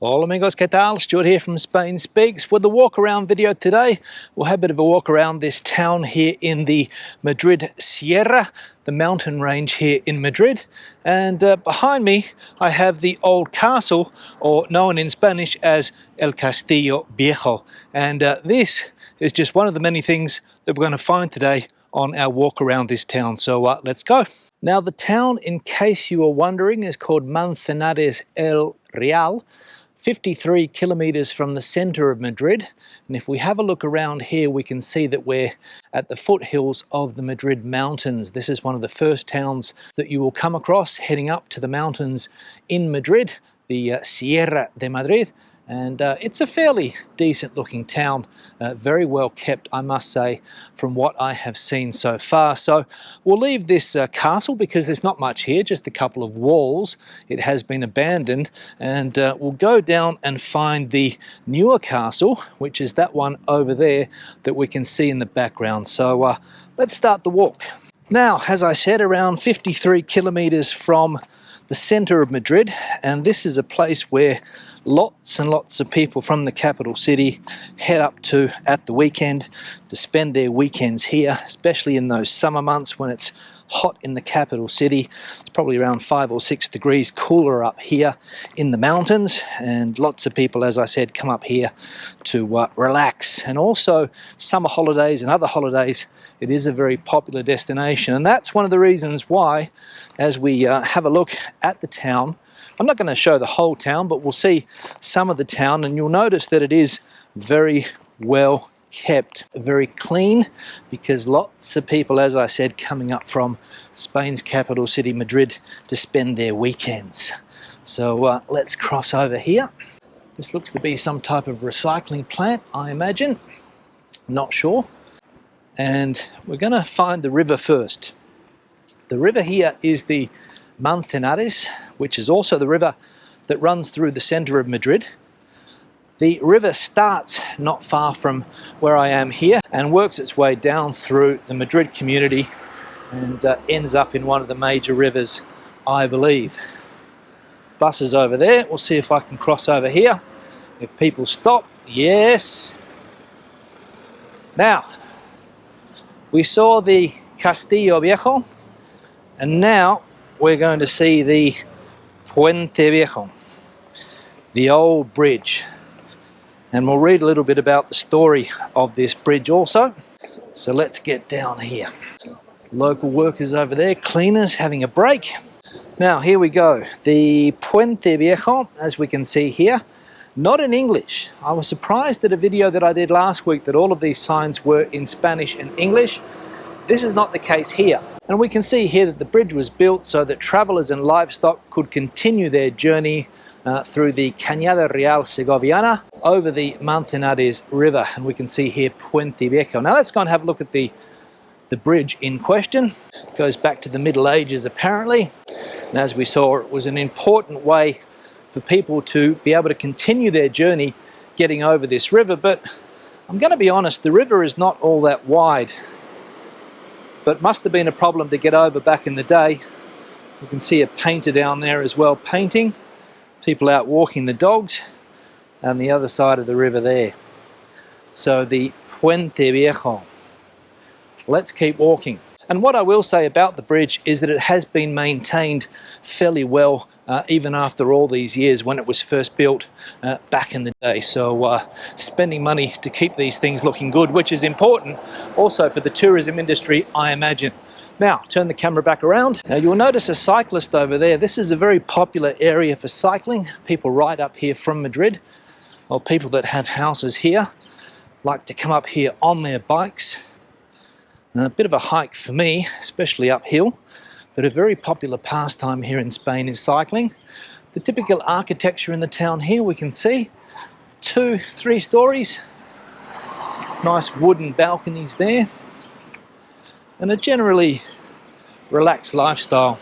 Hola amigos, ¿qué tal? Stuart here from Spain Speaks. With the walk around video today, we'll have a bit of a walk around this town here in the Madrid Sierra, the mountain range here in Madrid. And behind me, I have the old castle, or known in Spanish as El Castillo Viejo. And this is just one of the many things that we're going to find today on our walk around this town. So let's go. Now the town, in case you are wondering, is called Manzanares el Real. 53 kilometers from the center of Madrid, and if we have a look around here we can see that we're at the foothills of the Madrid mountains. This is one of the first towns that you will come across heading up to the mountains in Madrid, the Sierra de Madrid, and it's a fairly decent looking town, very well kept I must say from what I have seen so far. So we'll leave this castle because there's not much here, just a couple of walls. It has been abandoned, and we'll go down and find the newer castle, which is that one over there that we can see in the background. So let's start the walk. Now, as I said, around 53 kilometers from the center of Madrid, and this is a place where lots and lots of people from the capital city head up to at the weekend to spend their weekends here, especially in those summer months when it's hot in the capital city. It's probably around 5 or 6 degrees cooler up here in the mountains, and lots of people, as I said, come up here to relax. And also summer holidays and other holidays, it is a very popular destination, and that's one of the reasons why, as we have a look at the town, I'm not going to show the whole town, but we'll see some of the town, and you'll notice that it is very well kept, very clean, because lots of people, as I said, coming up from Spain's capital city, Madrid, to spend their weekends. So let's cross over here. This looks to be some type of recycling plant, I imagine. Not sure. And we're going to find the river first. The river here is the Manzanares, which is also the river that runs through the center of Madrid. The river starts not far from where I am here and works its way down through the Madrid community and ends up in one of the major rivers, I believe. Buses over there. We'll see if I can cross over here. If people stop, yes. Now, we saw the Castillo Viejo, and now we're going to see the Puente Viejo, the old bridge. And we'll read a little bit about the story of this bridge also. So let's get down here. Local workers over there, cleaners having a break. Now here we go. The Puente Viejo, as we can see here, not in English. I was surprised at a video that I did last week that all of these signs were in Spanish and English. This is not the case here. And we can see here that the bridge was built so that travelers and livestock could continue their journey through the Cañada Real Segoviana over the Manzanares River. And we can see here Puente Viejo. Now let's go and have a look at the bridge in question. It goes back to the Middle Ages apparently. And as we saw, it was an important way for people to be able to continue their journey getting over this river. But I'm going to be honest, the river is not all that wide. But must have been a problem to get over back in the day. You can see a painter down there as well painting. People out walking the dogs on the other side of the river there. So the Puente Viejo. Let's keep walking. And what I will say about the bridge is that it has been maintained fairly well even after all these years when it was first built back in the day. So spending money to keep these things looking good, which is important also for the tourism industry, I imagine. Now, turn the camera back around. Now you'll notice a cyclist over there. This is a very popular area for cycling. People right up here from Madrid, or people that have houses here, like to come up here on their bikes. A bit of a hike for me, especially uphill, but a very popular pastime here in Spain is cycling. The typical architecture in the town here, we can see 2-3 stories, nice wooden balconies there, and a generally relaxed lifestyle.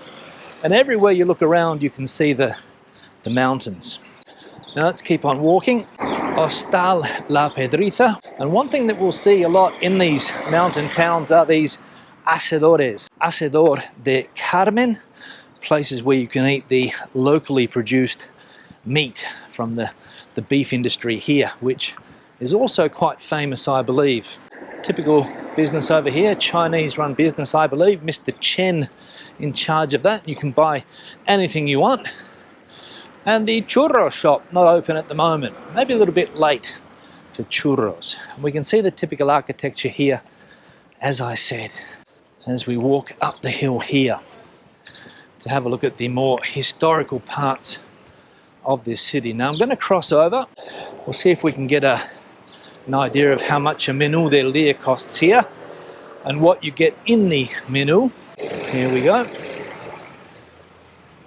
And everywhere you look around you can see the mountains. Now let's keep on walking. Hostal La Pedriza. And one thing that we'll see a lot in these mountain towns are these asadores. Asador de Carmen, places where you can eat the locally produced meat from the beef industry here, which is also quite famous, I believe. Typical business over here, Chinese run business, I believe. Mr. Chen in charge of that. You can buy anything you want. And the churro shop, not open at the moment, maybe a little bit late for churros. We can see the typical architecture here, as I said, as we walk up the hill here to have a look at the more historical parts of this city. Now I'm going to cross over. We'll see if we can get an idea of how much a menu del dia costs here and what you get in the menu. Here we go.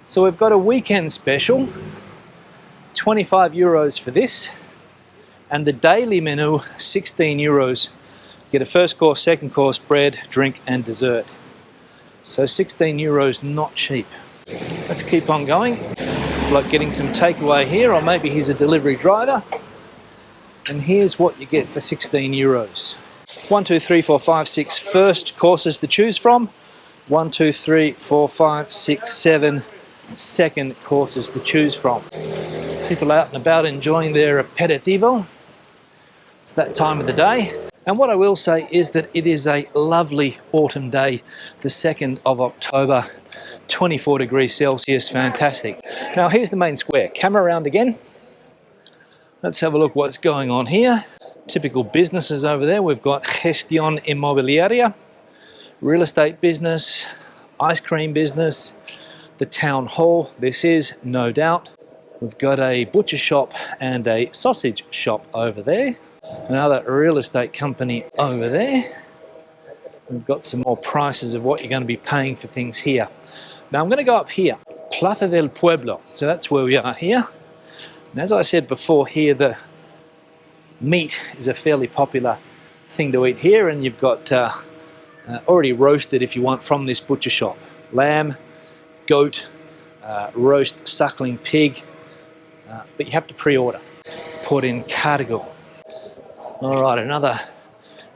So we've got a weekend special, 25 euros for this, and the daily menu, 16 euros. Get a first course, second course, bread, drink and dessert. So 16 euros, not cheap. Let's keep on going. Like getting some takeaway here, or maybe he's a delivery driver. And here's what you get for 16 euros. 1, 2, 3, 4, 5, 6 first courses to choose from. 1, 2, 3, 4, 5, 6, 7 second courses to choose from. People out and about enjoying their aperitivo. It's that time of the day. And what I will say is that it is a lovely autumn day, the 2nd of October, 24 degrees Celsius, fantastic. Now here's the main square. Camera around again. Let's have a look what's going on here. Typical businesses over there. We've got Gestión Inmobiliaria, real estate business, ice cream business, the town hall. This is, no doubt. We've got a butcher shop and a sausage shop over there. Another real estate company over there. We've got some more prices of what you're going to be paying for things here. Now I'm going to go up here, Plaza del Pueblo. So that's where we are here. And as I said before here, the meat is a fairly popular thing to eat here, and you've got already roasted, if you want, from this butcher shop. Lamb, goat, roast suckling pig, but you have to pre-order. Put in Cargo. All right, another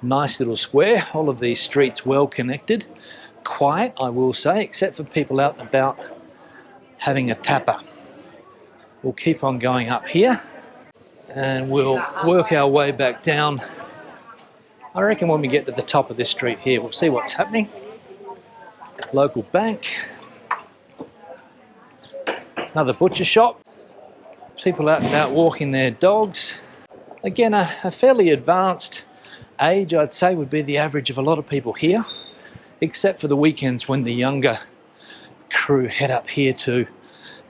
nice little square. All of these streets well connected. Quiet, I will say, except for people out and about having a tapa. We'll keep on going up here and we'll work our way back down. I reckon when we get to the top of this street here, we'll see what's happening. Local bank. Another butcher shop. People out and about walking their dogs. Again, a fairly advanced age, I'd say, would be the average of a lot of people here, except for the weekends when the younger crew head up here to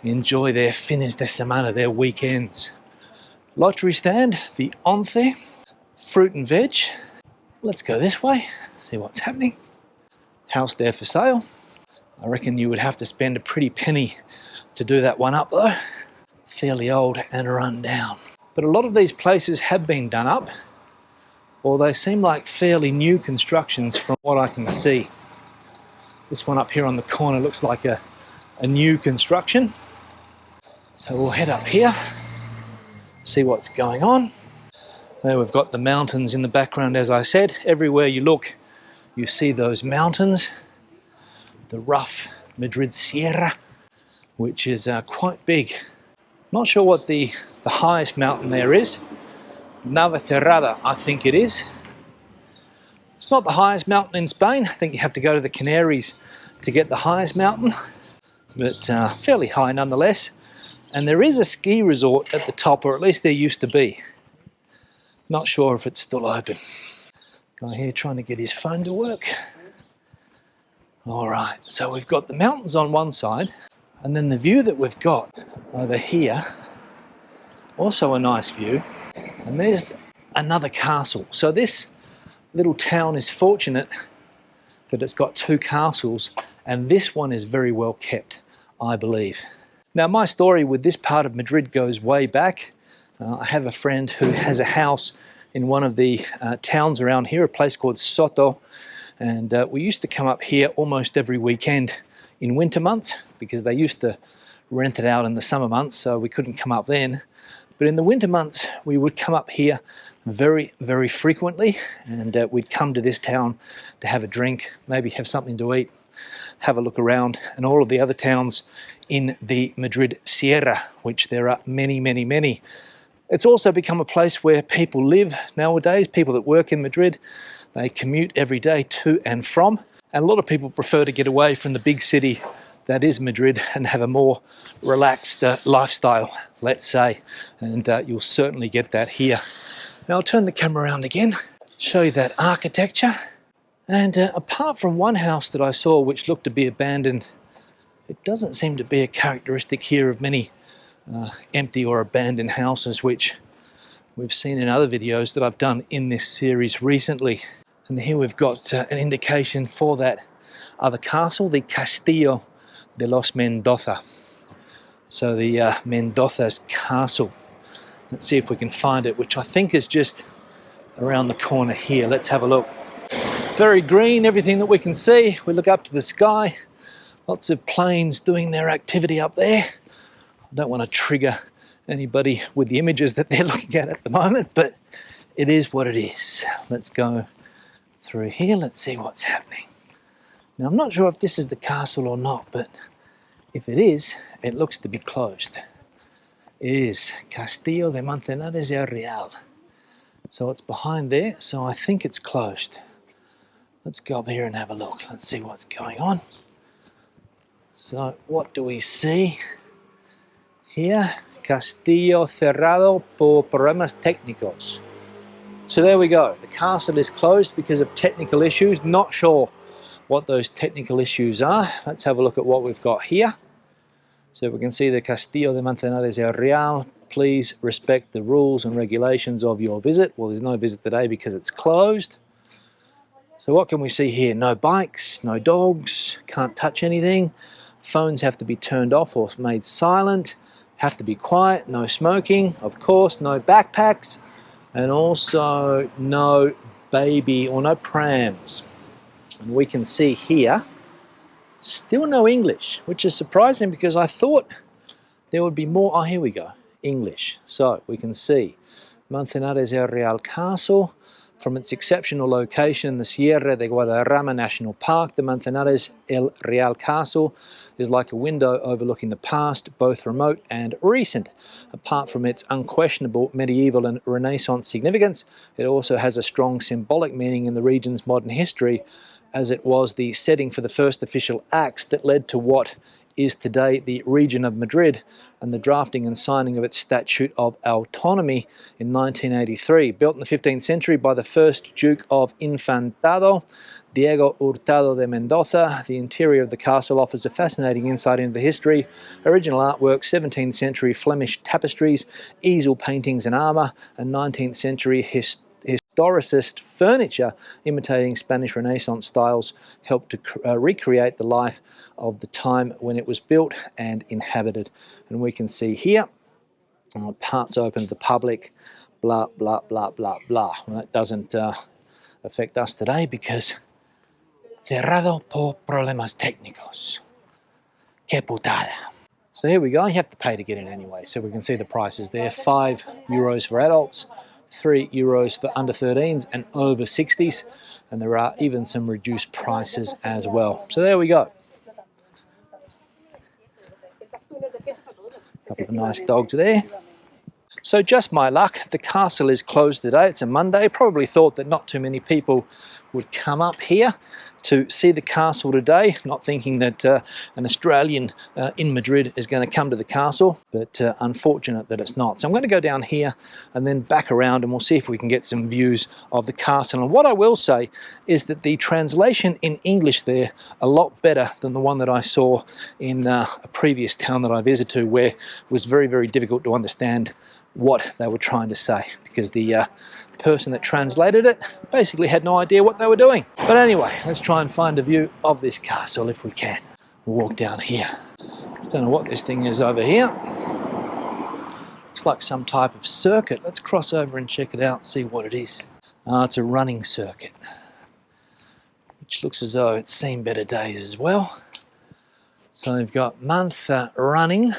enjoy their fines de semana, their weekends. Lottery stand, the Once, fruit and veg. Let's go this way, see what's happening. House there for sale. I reckon you would have to spend a pretty penny to do that one up though. Fairly old and run down. But a lot of these places have been done up, or they seem like fairly new constructions from what I can see. This one up here on the corner looks like a new construction. So we'll head up here, see what's going on. There we've got the mountains in the background, as I said. Everywhere you look, you see those mountains. The rough Madrid Sierra, which is quite big. Not sure what the highest mountain there is. Navacerrada, I think it is. It's not the highest mountain in Spain. I think you have to go to the Canaries to get the highest mountain, but fairly high nonetheless. And there is a ski resort at the top, or at least there used to be. Not sure if it's still open. Guy here trying to get his phone to work. All right, so we've got the mountains on one side, and then the view that we've got over here, also a nice view. And there's another castle. So this little town is fortunate that it's got two castles, and this one is very well kept, I believe. Now my story with this part of Madrid goes way back. I have a friend who has a house in one of the towns around here, a place called Soto, and we used to come up here almost every weekend in winter months because they used to rent it out in the summer months, so we couldn't come up then. But in the winter months, we would come up here very, very frequently, and we'd come to this town to have a drink, maybe have something to eat, have a look around, and all of the other towns in the Madrid Sierra, which there are many, many, many. It's also become a place where people live nowadays, people that work in Madrid. They commute every day to and from, and a lot of people prefer to get away from the big city that is Madrid and have a more relaxed lifestyle, let's say, and you'll certainly get that here. Now I'll turn the camera around again, show you that architecture, and apart from one house that I saw which looked to be abandoned, it doesn't seem to be a characteristic here of many empty or abandoned houses which we've seen in other videos that I've done in this series recently. And here we've got an indication for that other castle, the Castillo de los Mendoza. So the Mendoza's castle. Let's see if we can find it, which I think is just around the corner here. Let's have a look. Very green, everything that we can see. We look up to the sky. Lots of planes doing their activity up there. I don't want to trigger anybody with the images that they're looking at the moment, but it is what it is. Let's go through here. Let's see what's happening. Now I'm not sure if this is the castle or not, but if it is, it looks to be closed. It is Castillo de Manzanares el Real. So it's behind there, so I think it's closed. Let's go up here and have a look. Let's see what's going on. So what do we see here? Castillo cerrado por problemas técnicos. So there we go. The castle is closed because of technical issues. Not sure what those technical issues are. Let's have a look at what we've got here. So we can see the Castillo de Manzanares el Real. Please respect the rules and regulations of your visit. Well, there's no visit today because it's closed. So what can we see here? No bikes, no dogs, can't touch anything. Phones have to be turned off or made silent. Have to be quiet, no smoking, of course, no backpacks, and also no baby or no prams. And we can see here, still no English, which is surprising because I thought there would be more. Oh, here we go, English. So we can see Manzanares el Real Castle. From its exceptional location in the Sierra de Guadarrama National Park, the Manzanares el Real Castle is like a window overlooking the past, both remote and recent. Apart from its unquestionable medieval and Renaissance significance, it also has a strong symbolic meaning in the region's modern history, as it was the setting for the first official acts that led to what is today the region of Madrid and the drafting and signing of its Statute of Autonomy in 1983. Built in the 15th century by the first Duke of Infantado, Diego Hurtado de Mendoza, the interior of the castle offers a fascinating insight into the history, original artwork, 17th century Flemish tapestries, easel paintings and armour, and 19th century historicist furniture imitating Spanish Renaissance styles helped to recreate the life of the time when it was built and inhabited. And we can see here, parts open to the public, blah, blah, blah, blah, blah. Well, that doesn't affect us today because cerrado por problemas técnicos. Que putada. So here we go, you have to pay to get in anyway. So we can see the prices there, €5 for adults, €3 for under 13s and over 60s, and there are even some reduced prices as well. So there we go. A couple of nice dogs there. So just my luck, the castle is closed today. It's a Monday. Probably thought that not too many people would come up here to see the castle today, not thinking that an Australian in Madrid is going to come to the castle, but unfortunate that it's not. So I'm going to go down here and then back around and we'll see if we can get some views of the castle. And what I will say is that the translation in English there a lot better than the one that I saw in a previous town that I visited to, where it was very, very difficult to understand what they were trying to say because the person that translated it basically had no idea what they were doing. But anyway, let's try and find a view of this castle if we can. We'll walk down here. Don't know what this thing is over here. Looks like some type of circuit. Let's cross over and check it out and see what it is. It's a running circuit, which looks as though it's seen better days as well. So they've got month running.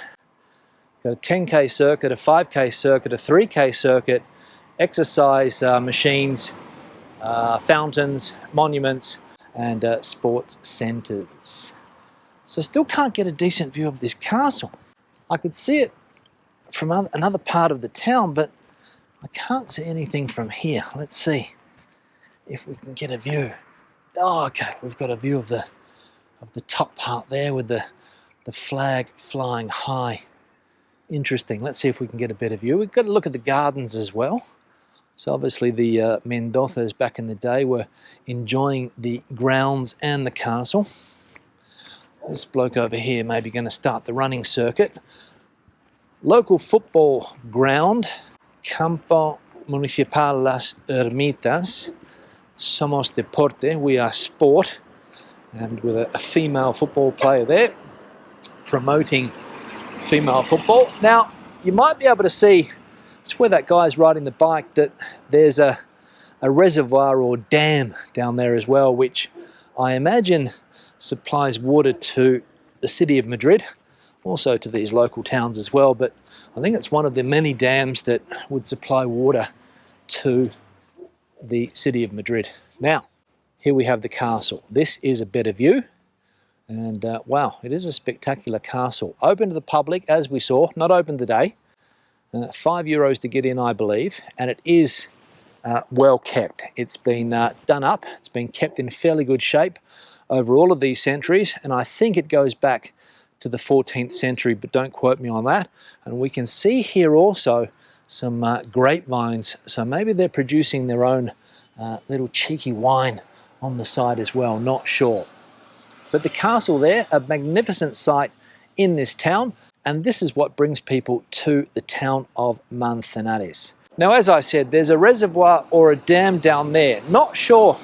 Got a 10k circuit, a 5k circuit, a 3k circuit, exercise machines, fountains, monuments, and sports centres. So still can't get a decent view of this castle. I could see it from another part of the town, but I can't see anything from here. Let's see if we can get a view. Oh, okay, we've got a view of the top part there with the flag flying high. Interesting. Let's see if we can get a better view. We've got to look at the gardens as well. So obviously the Mendozas back in the day were enjoying the grounds and the castle. This bloke over here may be going to start the running circuit. Local football ground, Campo Municipal Las Ermitas. Somos Deporte, we are sport. And with a female football player there, promoting female football. Now, you might be able to see, it's where that guy's riding the bike, that there's a reservoir or dam down there as well, which I imagine supplies water to the city of Madrid, also to these local towns as well, but I think it's one of the many dams that would supply water to the city of Madrid. Now, here we have the castle. This is a better view, and wow, it is a spectacular castle. Open to the public, as we saw, not open today. €5 to get in, I believe, and it is well kept. It's been done up, it's been kept in fairly good shape over all of these centuries, and I think it goes back to the 14th century, but don't quote me on that. And we can see here also some grapevines, so maybe they're producing their own little cheeky wine on the side as well, not sure. But the castle there, a magnificent sight in this town, and this is what brings people to the town of Manzanares. Now, as I said, there's a reservoir or a dam down there. Not sure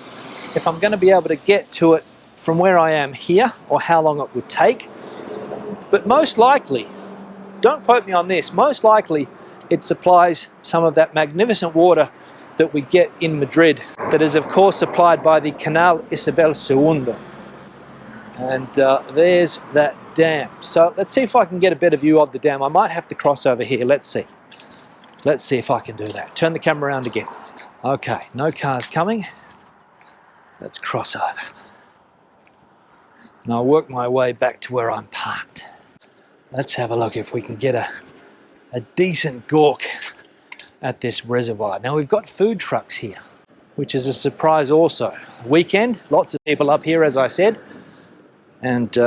if I'm going to be able to get to it from where I am here or how long it would take, but most likely, don't quote me on this, most likely it supplies some of that magnificent water that we get in Madrid, that is of course supplied by the Canal Isabel II. And there's that dam. So let's see if I can get a better view of the dam. I might have to cross over here. Let's see. Let's see if I can do that. Turn the camera around again. Okay, no cars coming. Let's cross over. And I'll work my way back to where I'm parked. Let's have a look if we can get a decent gawk at this reservoir. Now, we've got food trucks here, which is a surprise also. Weekend, lots of people up here, as I said, and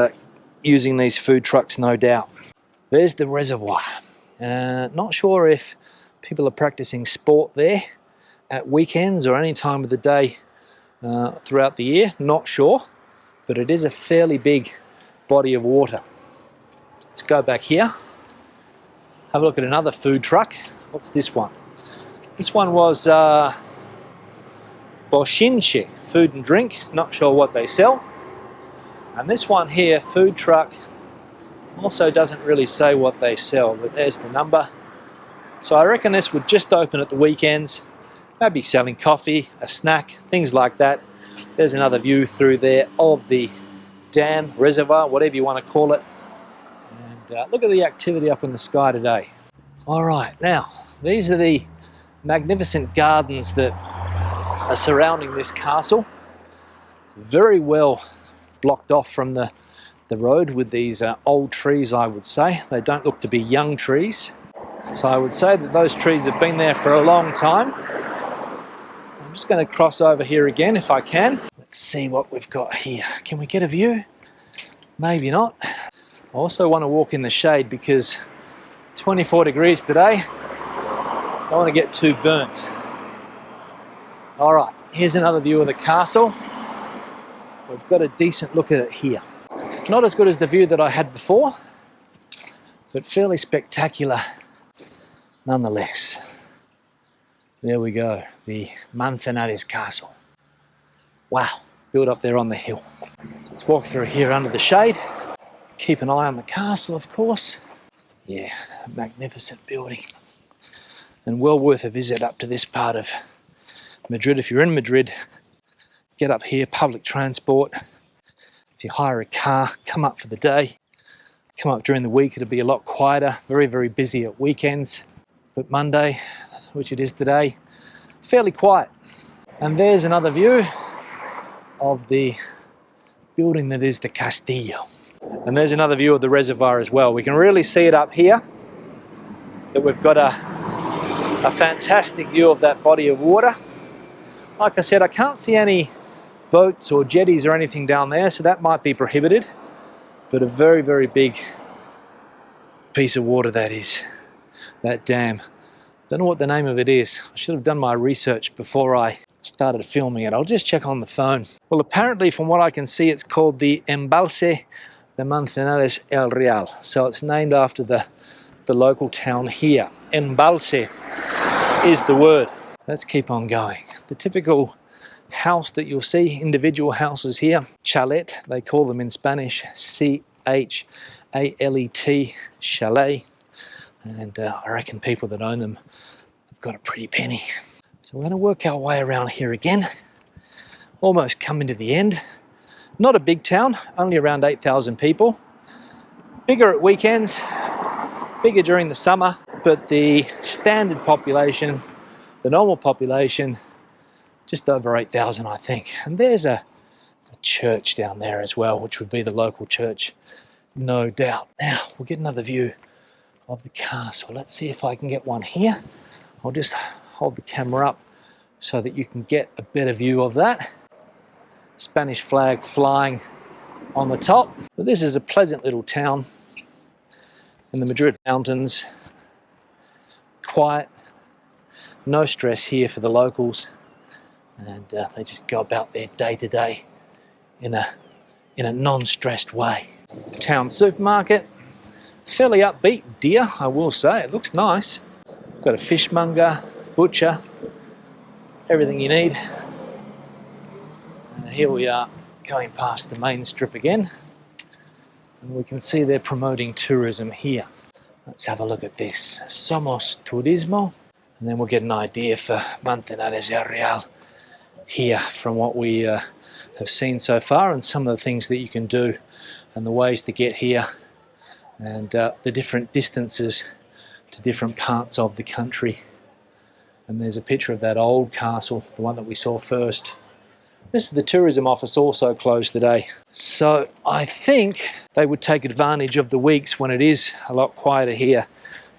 using these food trucks, no doubt. There's the reservoir. Not sure if people are practicing sport there at weekends or any time of the day throughout the year, not sure, but it is a fairly big body of water. Let's go back here, have a look at another food truck. What's this one? This one was Bochinche, food and drink, not sure what they sell. And this one here, food truck, also doesn't really say what they sell, but there's the number. So I reckon this would just open at the weekends, maybe selling coffee, a snack, things like that. There's another view through there of the dam, reservoir, whatever you want to call it. And look at the activity up in the sky today. All right, now, these are the magnificent gardens that are surrounding this castle. Very well blocked off from the road with these old trees, I would say. They don't look to be young trees. So I would say that those trees have been there for a long time. I'm just going to cross over here again if I can. Let's see what we've got here. Can we get a view? Maybe not. I also want to walk in the shade because 24 degrees today. I don't want to get too burnt. All right, here's another view of the castle. We've got a decent look at it here. Not as good as the view that I had before, but fairly spectacular nonetheless. There we go, the Manzanares Castle. Wow, built up there on the hill. Let's walk through here under the shade. Keep an eye on the castle, of course. Yeah, magnificent building. And well worth a visit up to this part of Madrid. If you're in Madrid, get up here, public transport. If you hire a car, come up for the day. Come up during the week, it'll be a lot quieter, very, very busy at weekends. But Monday, which it is today, fairly quiet. And there's another view of the building that is the Castillo. And there's another view of the reservoir as well. We can really see it up here, that we've got a fantastic view of that body of water. Like I said, I can't see any boats or jetties or anything down there, so that might be prohibited, but a very, very big piece of water that is, that dam. Don't know what the name of it is. I should have done my research before I started filming it. I'll just check on the phone. Well, apparently from what I can see, it's called the Embalse de Manzanares el Real, so it's named after the local town here. Embalse is the word. Let's keep on going. The typical house that you'll see, individual houses here, chalet, they call them in Spanish, C-H-A-L-E-T, chalet, and I reckon people that own them have got a pretty penny. So we're going to work our way around here again, almost coming to the end. Not a big town, only around 8,000 people, bigger at weekends, bigger during the summer, but the standard population, the normal population, just over 8,000, I think. And there's a church down there as well, which would be the local church, no doubt. Now, we'll get another view of the castle. Let's see if I can get one here. I'll just hold the camera up so that you can get a better view of that. Spanish flag flying on the top. But this is a pleasant little town in the Madrid mountains. Quiet, no stress here for the locals, and they just go about their day-to-day in a non-stressed way. Town supermarket, fairly upbeat deer, I will say. It looks nice. Got a fishmonger, butcher, everything you need. And here we are going past the main strip again, and we can see they're promoting tourism here. Let's have a look at this. Somos Turismo, and then we'll get an idea for Manzanares el Real here from what we have seen so far, and some of the things that you can do and the ways to get here, and the different distances to different parts of the country. And there's a picture of that old castle, the one that we saw first. This is the tourism office, also closed today. So I think they would take advantage of the weeks when it is a lot quieter here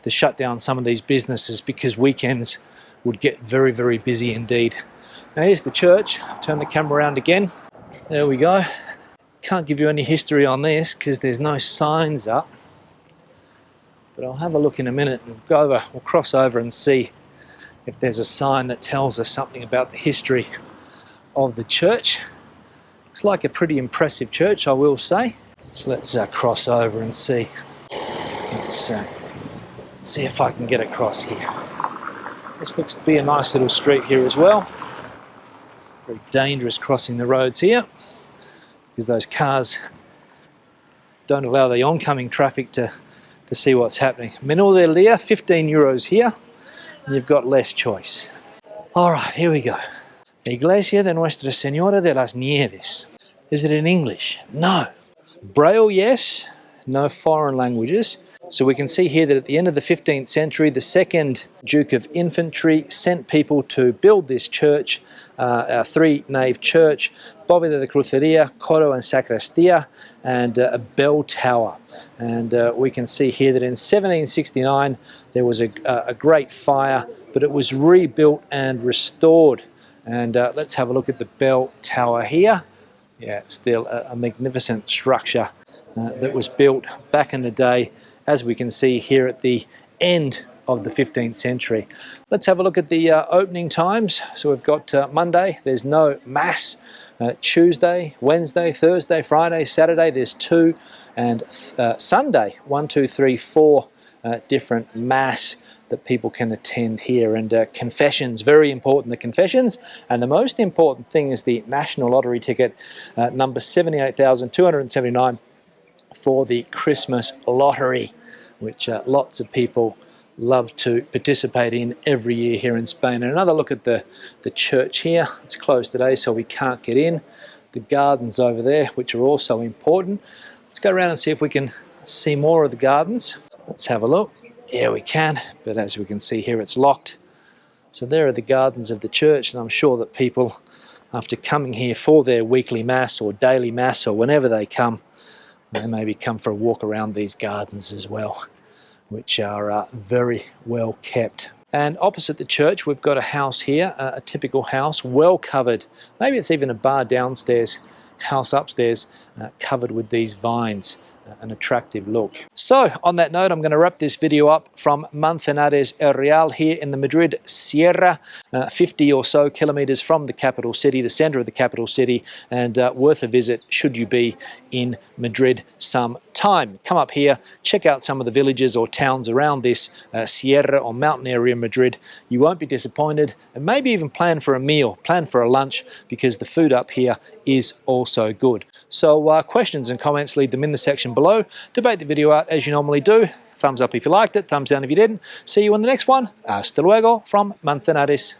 to shut down some of these businesses, because weekends would get very, very busy indeed. Now here's the church. Turn the camera around again. There we go. Can't give you any history on this because there's no signs up. But I'll have a look in a minute and we'll cross over and see if there's a sign that tells us something about the history of the church. Looks like a pretty impressive church, I will say. So let's cross over and see. Let's see if I can get across here. This looks to be a nice little street here as well. Very dangerous crossing the roads here, because those cars don't allow the oncoming traffic to see what's happening. Menú del día, 15 euros here, and you've got less choice. All right, here we go. Iglesia de Nuestra Señora de las Nieves. Is it in English? No. Braille, yes. No foreign languages. So we can see here that at the end of the 15th century, the second Duke of Infantry sent people to build this church, a three-nave church, bóveda de crucería, coro and sacristia, and a bell tower. And we can see here that in 1769 there was a great fire, but it was rebuilt and restored. And let's have a look at the bell tower here. Yeah, it's still a magnificent structure that was built back in the day, as we can see here at the end of the 15th century. Let's have a look at the opening times. So we've got Monday, there's no Mass. Tuesday, Wednesday, Thursday, Friday, Saturday, there's 2. And Sunday, 1, 2, 3, 4 different Mass that people can attend here. And confessions, very important, the confessions. And the most important thing is the National Lottery ticket, number 78,279 for the Christmas lottery, which lots of people love to participate in every year here in Spain. And another look at the church here. It's closed today, so we can't get in. The gardens over there, which are also important. Let's go around and see if we can see more of the gardens. Let's have a look. Yeah, we can, but as we can see here, it's locked. So there are the gardens of the church, and I'm sure that people, after coming here for their weekly Mass or daily Mass or whenever they come, and maybe come for a walk around these gardens as well, which are very well kept. And opposite the church, we've got a house here, a typical house, well covered. Maybe it's even a bar downstairs, house upstairs, covered with these vines. An attractive look. So on that note, I'm going to wrap this video up from Manzanares el Real here in the Madrid Sierra, 50 or so kilometers from the capital city, the center of the capital city, and worth a visit should you be in Madrid some time. Come up here, check out some of the villages or towns around this Sierra or mountain area in Madrid. You won't be disappointed, and maybe even plan for a meal, plan for a lunch, because the food up here is also good. So questions and comments, leave them in the section below. Debate the video out as you normally do. Thumbs up if you liked it, thumbs down if you didn't. See you on the next one. Hasta luego from Manzanares.